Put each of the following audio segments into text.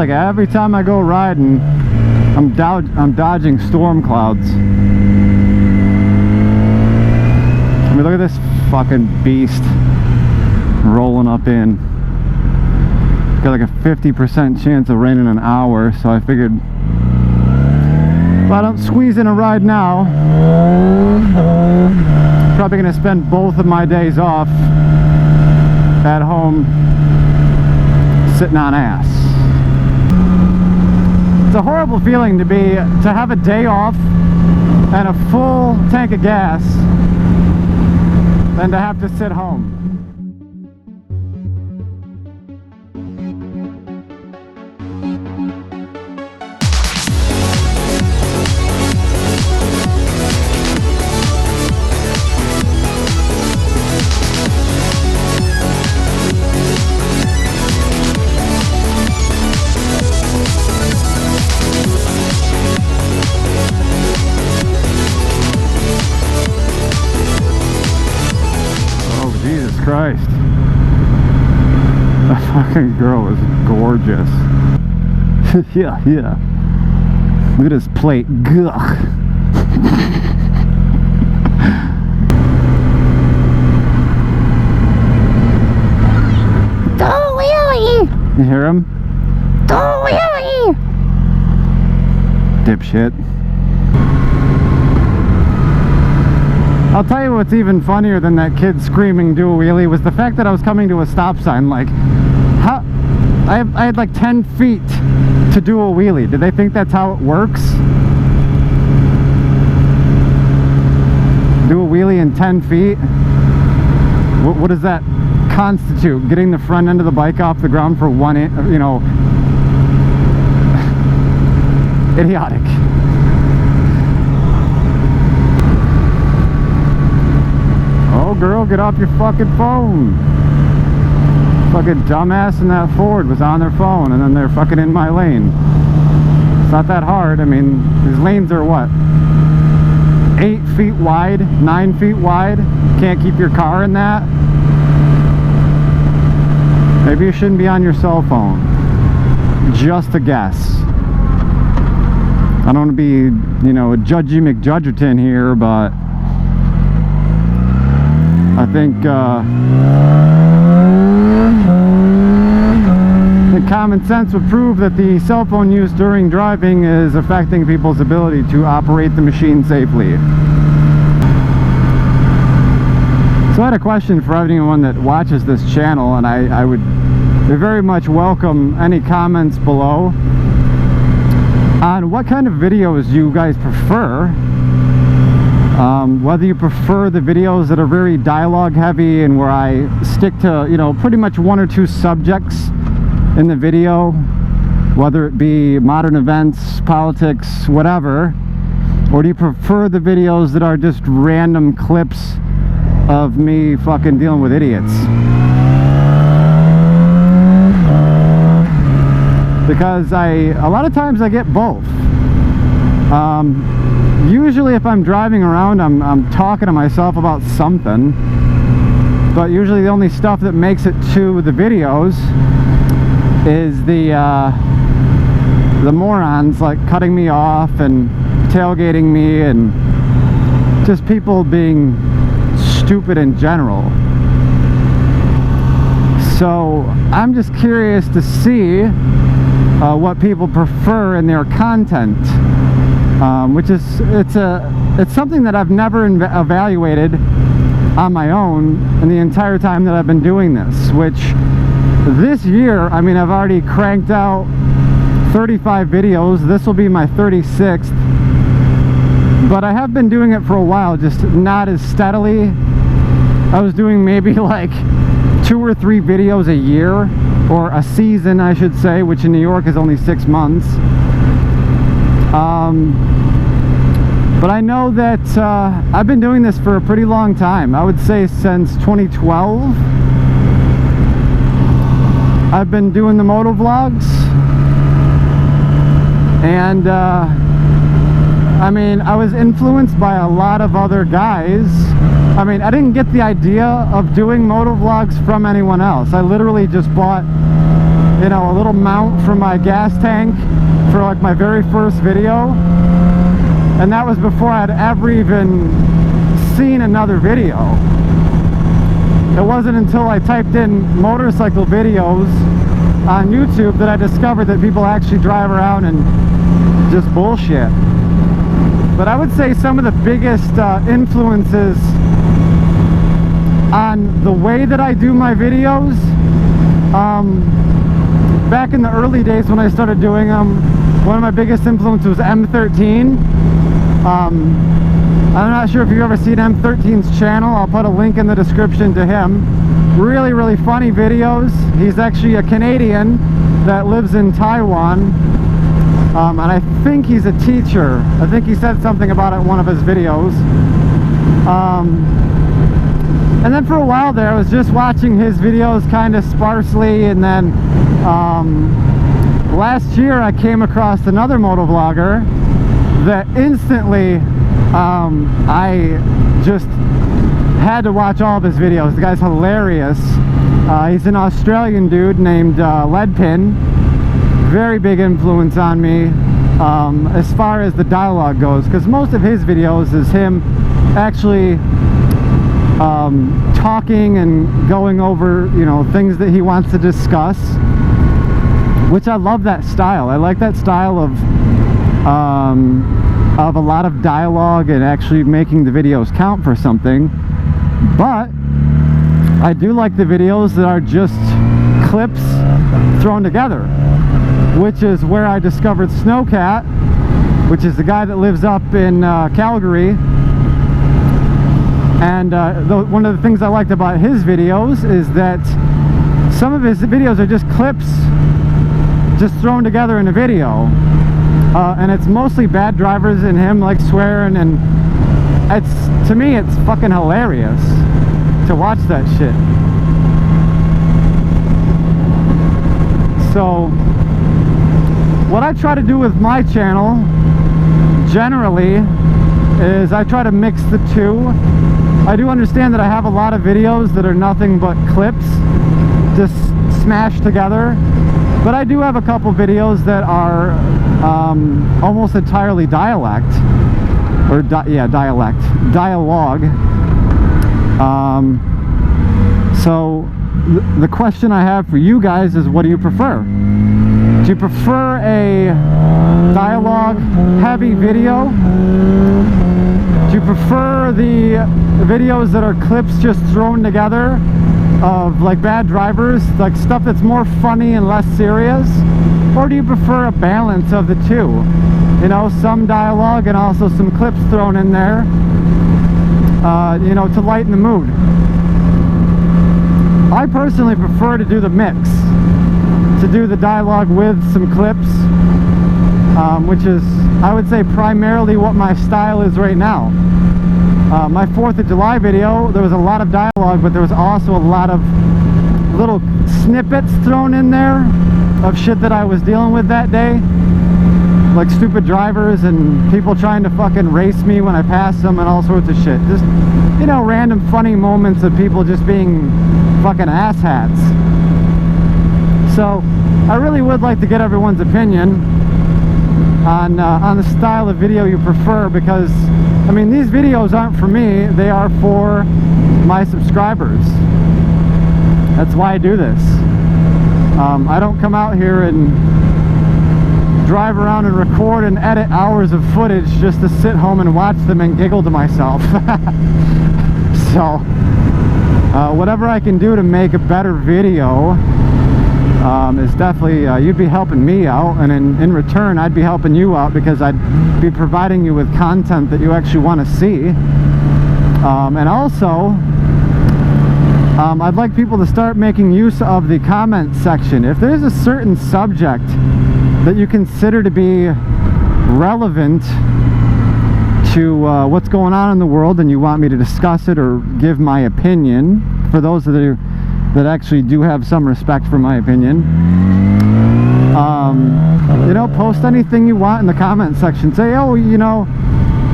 like every time I go riding, I'm dodging storm clouds. I mean, look at this fucking beast rolling up in. Got like a 50% chance of rain in an hour, so I figured if I don't squeeze in a ride now, probably gonna spend both of my days off at home sitting on ass. It's a horrible feeling to have a day off and a full tank of gas than to have to sit home. Christ, that fucking girl is gorgeous. yeah. Look at his plate. Gugh. Don't wheelie! You hear him? Don't wheelie! Dipshit. I'll tell you what's even funnier than that kid screaming do a wheelie was the fact that I was coming to a stop sign. Like, how I had like 10 feet to do a wheelie. Do they think that's how it works? Do a wheelie in 10 feet? What does that constitute? Getting the front end of the bike off the ground for 1 inch, you know, idiotic. Oh, girl, get off your fucking phone. Fucking dumbass in that Ford was on their phone and then they're fucking in my lane. It's not that hard. I mean, these lanes are what? 8 feet wide, 9 feet wide. Can't keep your car in that. Maybe you shouldn't be on your cell phone. Just a guess. I don't want to be, you know, a Judgy McJudgerton here, but I think common sense would prove that the cell phone use during driving is affecting people's ability to operate the machine safely. So I had a question for anyone that watches this channel, and I would very much welcome any comments below on what kind of videos you guys prefer. Whether you prefer the videos that are very dialogue heavy and where I stick to, you know, pretty much 1 or 2 subjects in the video, whether it be modern events, politics, whatever, or do you prefer the videos that are just random clips of me fucking dealing with idiots? Because a lot of times I get both. Usually if I'm driving around, I'm talking to myself about something, but usually the only stuff that makes it to the videos is the morons like cutting me off and tailgating me and just people being stupid in general. So I'm just curious to see what people prefer in their content. Which is, it's something that I've never evaluated on my own in the entire time that I've been doing this, which this year, I mean, I've already cranked out 35 videos. This will be my 36th, but I have been doing it for a while, just not as steadily. I was doing maybe like 2 or 3 videos a year, or a season I should say, which in New York is only 6 months. But I know that I've been doing this for a pretty long time. I would say since 2012 I've been doing the MotoVlogs, and I mean, I was influenced by a lot of other guys. I mean, I didn't get the idea of doing MotoVlogs from anyone else. I literally just bought you know, a little mount for my gas tank for like my very first video, and that was before I'd ever even seen another video. It wasn't until I typed in motorcycle videos on YouTube that I discovered that people actually drive around and just bullshit. But I would say some of the biggest influences on the way that I do my videos, back in the early days when I started doing them, one of my biggest influences was M13. I'm not sure if you've ever seen M13's channel. I'll put a link in the description to him. Really, really funny videos. He's actually a Canadian that lives in Taiwan, and I think he's a teacher. I think he said something about it in one of his videos. And then for a while there, I was just watching his videos kind of sparsely, and then last year I came across another motovlogger that instantly I just had to watch all of his videos. The guy's hilarious. He's an Australian dude named Leadpin. Very big influence on me as far as the dialogue goes, because most of his videos is him actually talking and going over, you know, things that he wants to discuss, which I love that style. I like that style of a lot of dialogue and actually making the videos count for something. But I do like the videos that are just clips thrown together, which is where I discovered Snowcat, which is the guy that lives up in Calgary. And one of the things I liked about his videos is that some of his videos are just clips just thrown together in a video. And it's mostly bad drivers and him like swearing, and it's, to me, it's fucking hilarious to watch that shit. So what I try to do with my channel generally is I try to mix the two. I do understand that I have a lot of videos that are nothing but clips just smashed together, but I do have a couple videos that are almost entirely dialect, or dialogue. So the question I have for you guys is, what do you prefer? Do you prefer a dialogue heavy video? Do you prefer the videos that are clips just thrown together of like bad drivers, like stuff that's more funny and less serious? Or do you prefer a balance of the two? You know, some dialogue and also some clips thrown in there, you know, to lighten the mood. I personally prefer to do the mix, to do the dialogue with some clips, which is, I would say, primarily what my style is right now. My 4th of July video, there was a lot of dialogue, but there was also a lot of little snippets thrown in there of shit that I was dealing with that day, like stupid drivers and people trying to fucking race me when I pass them and all sorts of shit. Just, you know, random funny moments of people just being fucking asshats. So I really would like to get everyone's opinion on the style of video you prefer, because I mean, these videos aren't for me, they are for my subscribers. That's why I do this. I don't come out here and drive around and record and edit hours of footage just to sit home and watch them and giggle to myself. So whatever I can do to make a better video is definitely, you'd be helping me out, and in return I'd be helping you out, because I'd be providing you with content that you actually want to see. And also I'd like people to start making use of the comment section. If there's a certain subject that you consider to be relevant to what's going on in the world and you want me to discuss it or give my opinion, for those that actually do have some respect for my opinion, you know, post anything you want in the comment section. Say, oh, you know,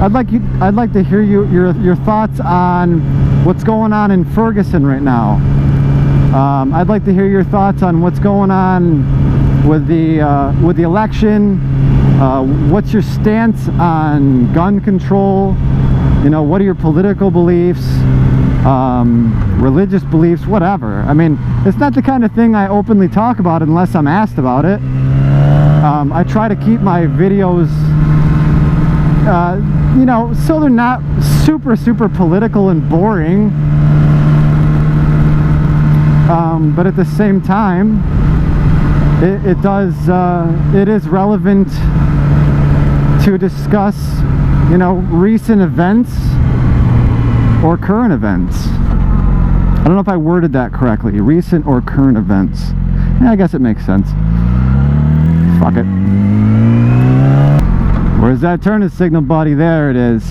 I'd like to hear your thoughts on what's going on in Ferguson right now. I'd like to hear your thoughts on what's going on with the election. What's your stance on gun control? You know, what are your political beliefs, religious beliefs, whatever. I mean, it's not the kind of thing I openly talk about unless I'm asked about it. I try to keep my videos, you know, so they're not super political and boring. But at the same time, it is relevant to discuss, you know, recent events or current events. I don't know if I worded that correctly. Recent or current events. Yeah, I guess it makes sense. Fuck it. Where's that turning signal, buddy? There it is.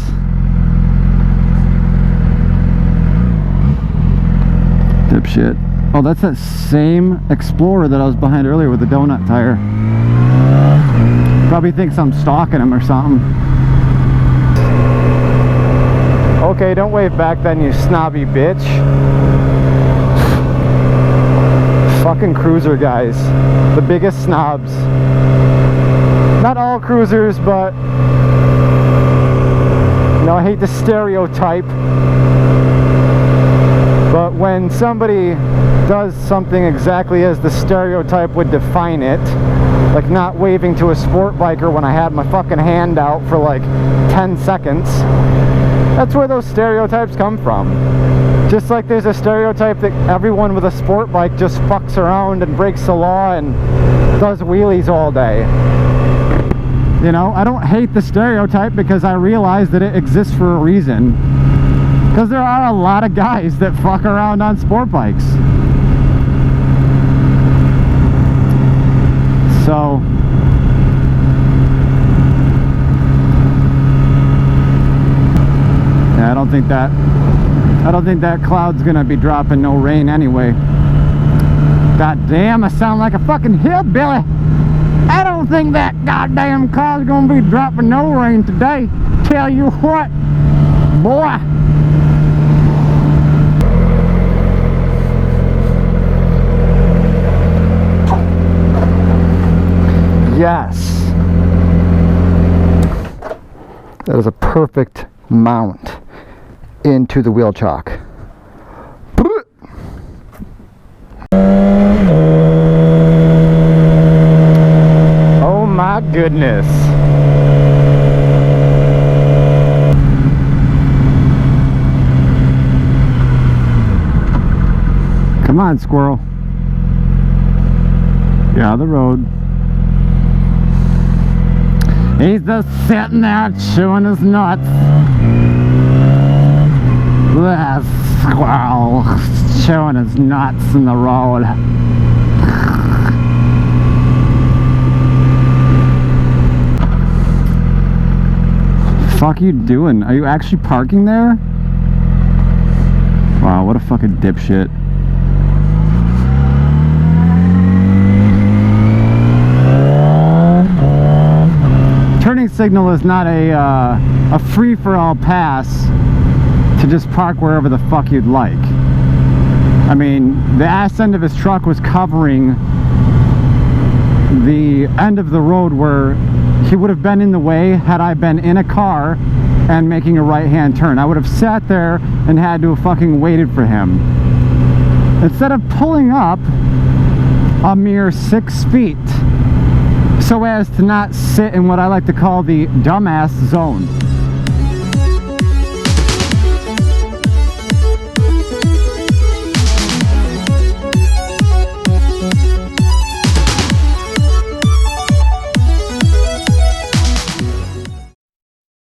Dipshit. Oh, that's that same Explorer that I was behind earlier with the donut tire. Probably thinks I'm stalking him or something. Okay, don't wave back then, you snobby bitch. Fucking cruiser guys. The biggest snobs. Not all cruisers, but you know, I hate the stereotype. But when somebody does something exactly as the stereotype would define it, like not waving to a sport biker when I had my fucking hand out for like 10 seconds, that's where those stereotypes come from. Just like there's a stereotype that everyone with a sport bike just fucks around and breaks the law and does wheelies all day. You know, I don't hate the stereotype because I realize that it exists for a reason. Because there are a lot of guys that fuck around on sport bikes. So yeah, I don't think that cloud's gonna be dropping no rain anyway. God damn, I sound like a fucking hillbilly. I don't think that goddamn cloud's gonna be dropping no rain today. Tell you what, boy. Yes. That is a perfect mount into the wheel chock. Oh my goodness. Come on, Squirrel. Get out of the road. He's just sitting there chewing his nuts. That Squirrel chewing his nuts in the road. Fuck you doing? Are you actually parking there? Wow, what a fucking dipshit. Turning signal is not a free-for-all pass to just park wherever the fuck you'd like. I mean, the ass end of his truck was covering the end of the road where he would have been in the way had I been in a car and making a right-hand turn. I would have sat there and had to have fucking waited for him. Instead of pulling up a mere 6 feet so as to not sit in what I like to call the dumbass zone.